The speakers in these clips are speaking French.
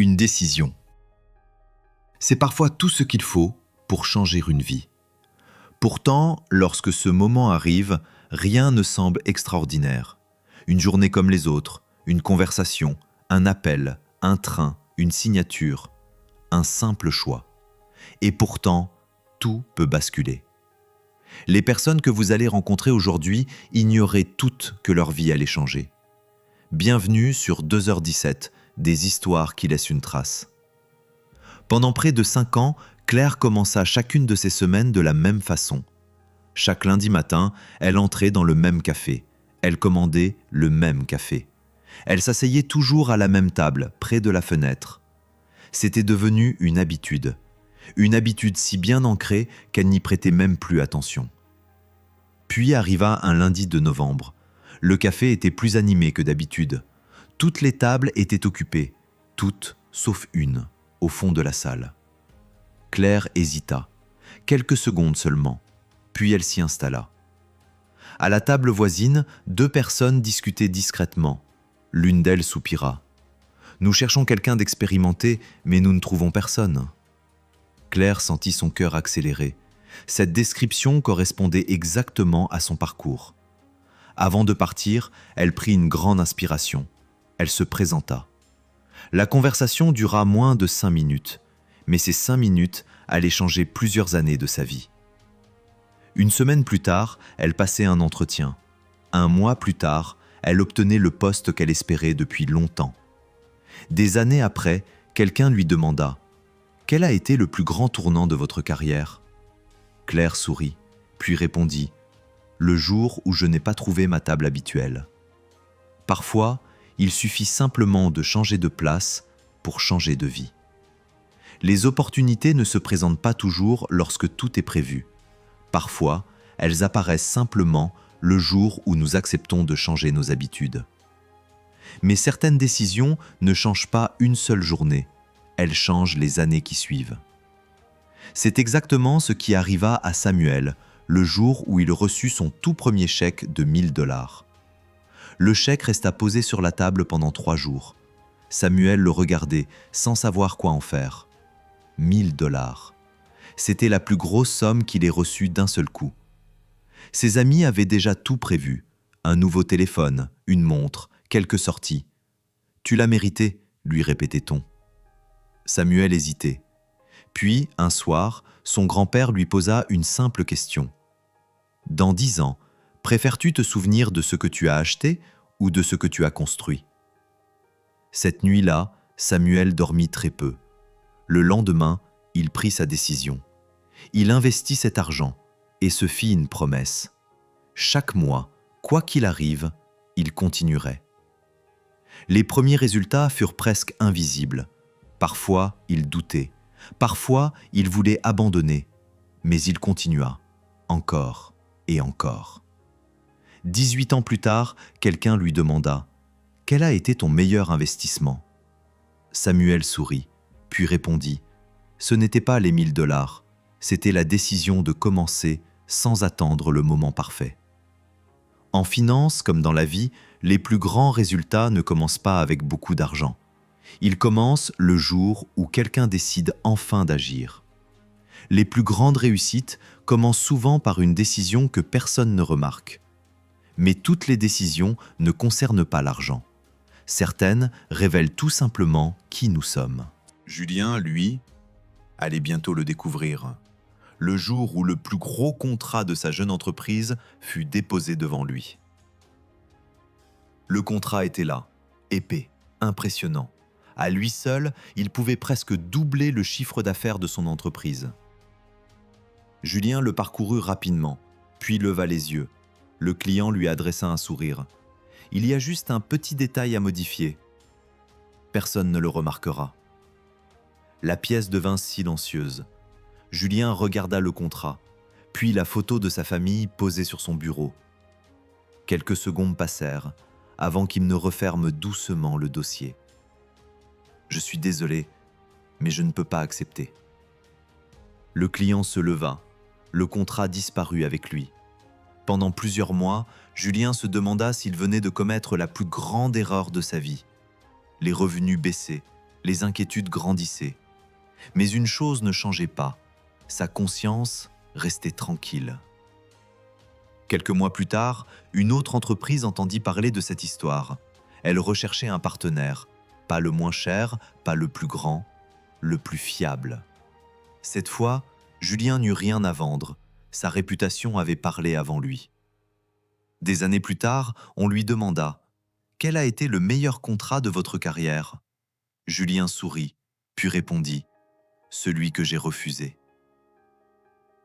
Une décision. C'est parfois tout ce qu'il faut pour changer une vie. Pourtant, lorsque ce moment arrive, rien ne semble extraordinaire. Une journée comme les autres, une conversation, un appel, un train, une signature, un simple choix. Et pourtant, tout peut basculer. Les personnes que vous allez rencontrer aujourd'hui ignoraient toutes que leur vie allait changer. Bienvenue sur 2h17, des histoires qui laissent une trace. Pendant près de 5 ans, Claire commença chacune de ses semaines de la même façon. Chaque lundi matin, elle entrait dans le même café. Elle commandait le même café. Elle s'asseyait toujours à la même table, près de la fenêtre. C'était devenu une habitude si bien ancrée qu'elle n'y prêtait même plus attention. Puis arriva un lundi de novembre. Le café était plus animé que d'habitude. Toutes les tables étaient occupées, toutes sauf une, au fond de la salle. Claire hésita, quelques secondes seulement, puis elle s'y installa. À la table voisine, 2 personnes discutaient discrètement. L'une d'elles soupira. « Nous cherchons quelqu'un d'expérimenté, mais nous ne trouvons personne. » Claire sentit son cœur accélérer. Cette description correspondait exactement à son parcours. Avant de partir, elle prit une grande inspiration. Elle se présenta. La conversation dura moins de 5 minutes, mais ces 5 minutes allaient changer plusieurs années de sa vie. Une semaine plus tard, elle passait un entretien. 1 mois plus tard, elle obtenait le poste qu'elle espérait depuis longtemps. Des années après, quelqu'un lui demanda « Quel a été le plus grand tournant de votre carrière ?» Claire sourit, puis répondit « Le jour où je n'ai pas trouvé ma table habituelle. » Parfois, il suffit simplement de changer de place pour changer de vie. Les opportunités ne se présentent pas toujours lorsque tout est prévu. Parfois, elles apparaissent simplement le jour où nous acceptons de changer nos habitudes. Mais certaines décisions ne changent pas une seule journée, elles changent les années qui suivent. C'est exactement ce qui arriva à Samuel, le jour où il reçut son tout premier chèque de 1 000 $. Le chèque resta posé sur la table pendant 3 jours. Samuel le regardait sans savoir quoi en faire. 1 000 $. C'était la plus grosse somme qu'il ait reçue d'un seul coup. Ses amis avaient déjà tout prévu. Un nouveau téléphone, une montre, quelques sorties. « Tu l'as mérité », lui répétait-on. Samuel hésitait. Puis, un soir, son grand-père lui posa une simple question. « Dans 10 ans, préfères-tu te souvenir de ce que tu as acheté ou de ce que tu as construit ?» Cette nuit-là, Samuel dormit très peu. Le lendemain, il prit sa décision. Il investit cet argent et se fit une promesse. Chaque mois, quoi qu'il arrive, il continuerait. Les premiers résultats furent presque invisibles. Parfois, il doutait. Parfois, il voulait abandonner. Mais il continua, encore et encore. 18 ans plus tard, quelqu'un lui demanda « Quel a été ton meilleur investissement ?» Samuel sourit, puis répondit « Ce n'était pas les 1 000 $, c'était la décision de commencer sans attendre le moment parfait. » En finance, comme dans la vie, les plus grands résultats ne commencent pas avec beaucoup d'argent. Ils commencent le jour où quelqu'un décide enfin d'agir. Les plus grandes réussites commencent souvent par une décision que personne ne remarque. Mais toutes les décisions ne concernent pas l'argent. Certaines révèlent tout simplement qui nous sommes. Julien, lui, allait bientôt le découvrir. Le jour où le plus gros contrat de sa jeune entreprise fut déposé devant lui. Le contrat était là, épais, impressionnant. À lui seul, il pouvait presque doubler le chiffre d'affaires de son entreprise. Julien le parcourut rapidement, puis leva les yeux. Le client lui adressa un sourire. « Il y a juste un petit détail à modifier. » Personne ne le remarquera. La pièce devint silencieuse. Julien regarda le contrat, puis la photo de sa famille posée sur son bureau. Quelques secondes passèrent avant qu'il ne referme doucement le dossier. « Je suis désolé, mais je ne peux pas accepter. » Le client se leva. Le contrat disparut avec lui. Pendant plusieurs mois, Julien se demanda s'il venait de commettre la plus grande erreur de sa vie. Les revenus baissaient, les inquiétudes grandissaient. Mais une chose ne changeait pas, sa conscience restait tranquille. Quelques mois plus tard, une autre entreprise entendit parler de cette histoire. Elle recherchait un partenaire, pas le moins cher, pas le plus grand, le plus fiable. Cette fois, Julien n'eut rien à vendre, sa réputation avait parlé avant lui. Des années plus tard, on lui demanda « Quel a été le meilleur contrat de votre carrière ?» Julien sourit, puis répondit « Celui que j'ai refusé. »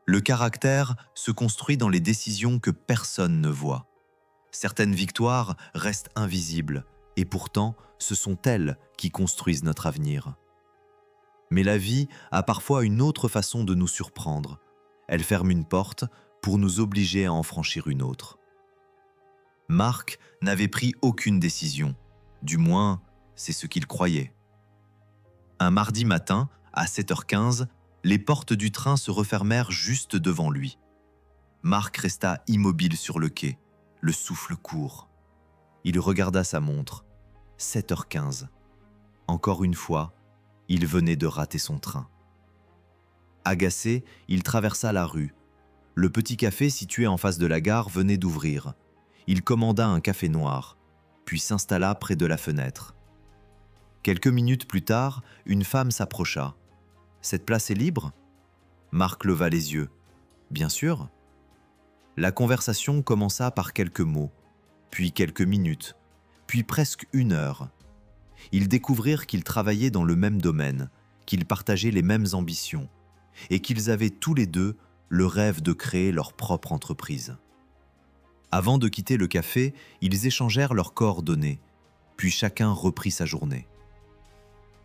Le caractère se construit dans les décisions que personne ne voit. Certaines victoires restent invisibles, et pourtant, ce sont elles qui construisent notre avenir. Mais la vie a parfois une autre façon de nous surprendre. Elle ferme une porte pour nous obliger à en franchir une autre. Marc n'avait pris aucune décision, du moins, c'est ce qu'il croyait. Un mardi matin, à 7h15, les portes du train se refermèrent juste devant lui. Marc resta immobile sur le quai, le souffle court. Il regarda sa montre. 7h15. Encore une fois, il venait de rater son train. Agacé, il traversa la rue. Le petit café situé en face de la gare venait d'ouvrir. Il commanda un café noir, puis s'installa près de la fenêtre. Quelques minutes plus tard, une femme s'approcha. « Cette place est libre ?» Marc leva les yeux. « Bien sûr. » La conversation commença par quelques mots, puis quelques minutes, puis presque 1 heure. Ils découvrirent qu'ils travaillaient dans le même domaine, qu'ils partageaient les mêmes ambitions, et qu'ils avaient tous les deux le rêve de créer leur propre entreprise. Avant de quitter le café, ils échangèrent leurs coordonnées, puis chacun reprit sa journée.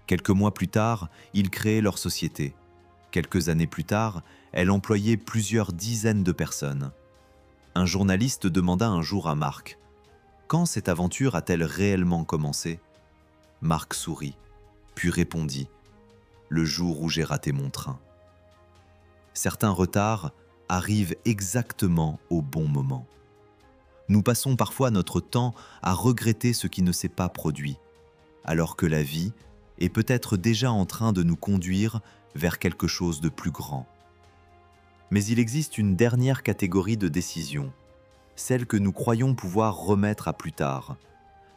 Quelques mois plus tard, ils créaient leur société. Quelques années plus tard, elle employait plusieurs dizaines de personnes. Un journaliste demanda un jour à Marc « Quand cette aventure a-t-elle réellement commencé ?» Marc sourit, puis répondit « Le jour où j'ai raté mon train. » Certains retards arrivent exactement au bon moment. Nous passons parfois notre temps à regretter ce qui ne s'est pas produit, alors que la vie est peut-être déjà en train de nous conduire vers quelque chose de plus grand. Mais il existe une dernière catégorie de décisions, celles que nous croyons pouvoir remettre à plus tard,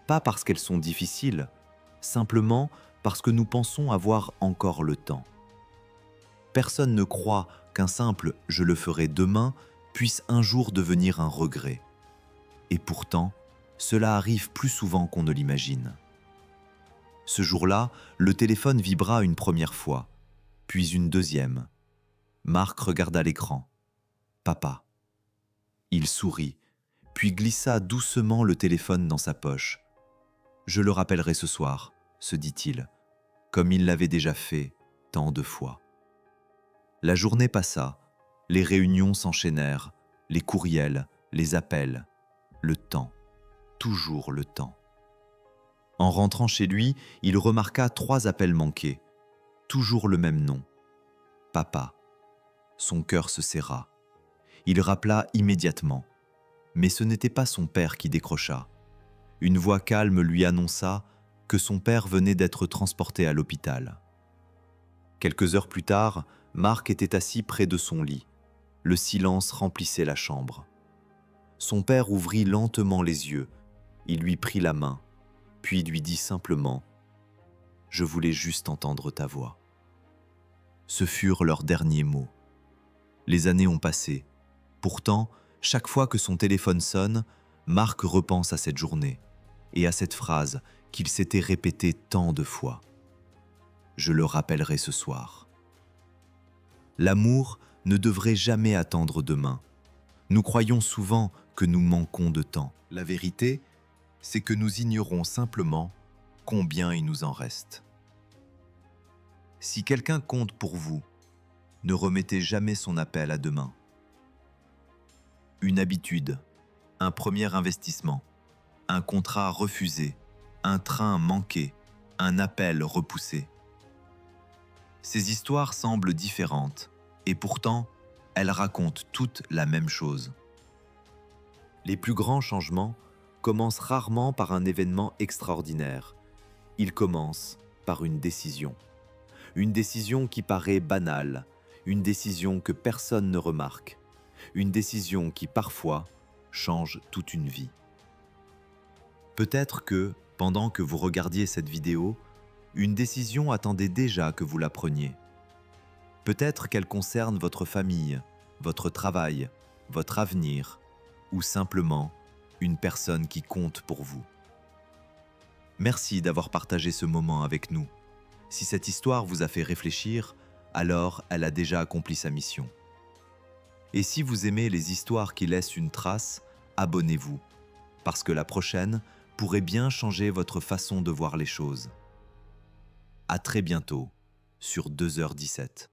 pas parce qu'elles sont difficiles, simplement parce que nous pensons avoir encore le temps. Personne ne croit qu'un simple « je le ferai demain » puisse un jour devenir un regret. Et pourtant, cela arrive plus souvent qu'on ne l'imagine. Ce jour-là, le téléphone vibra une première fois, puis une deuxième. Marc regarda l'écran. « Papa. » Il sourit, puis glissa doucement le téléphone dans sa poche. « Je le rappellerai ce soir, » se dit-il, comme il l'avait déjà fait tant de fois. La journée passa, les réunions s'enchaînèrent, les courriels, les appels, le temps, toujours le temps. En rentrant chez lui, il remarqua 3 appels manqués, toujours le même nom. Papa. Son cœur se serra. Il rappela immédiatement. Mais ce n'était pas son père qui décrocha. Une voix calme lui annonça que son père venait d'être transporté à l'hôpital. Quelques heures plus tard, Marc était assis près de son lit. Le silence remplissait la chambre. Son père ouvrit lentement les yeux. Il lui prit la main, puis lui dit simplement « Je voulais juste entendre ta voix. » Ce furent leurs derniers mots. Les années ont passé. Pourtant, chaque fois que son téléphone sonne, Marc repense à cette journée et à cette phrase qu'il s'était répétée tant de fois. « Je le rappellerai ce soir. » L'amour ne devrait jamais attendre demain. Nous croyons souvent que nous manquons de temps. La vérité, c'est que nous ignorons simplement combien il nous en reste. Si quelqu'un compte pour vous, ne remettez jamais son appel à demain. Une habitude, un premier investissement, un contrat refusé, un train manqué, un appel repoussé. Ces histoires semblent différentes, et pourtant, elles racontent toutes la même chose. Les plus grands changements commencent rarement par un événement extraordinaire. Ils commencent par par une décision. Une décision qui paraît banale, une décision que personne ne remarque, une décision qui parfois change toute une vie. Peut-être que, pendant que vous regardiez cette vidéo, une décision attendait déjà que vous la preniez. Peut-être qu'elle concerne votre famille, votre travail, votre avenir, ou simplement une personne qui compte pour vous. Merci d'avoir partagé ce moment avec nous. Si cette histoire vous a fait réfléchir, alors elle a déjà accompli sa mission. Et si vous aimez les histoires qui laissent une trace, abonnez-vous, parce que la prochaine pourrait bien changer votre façon de voir les choses. À très bientôt sur 2h17.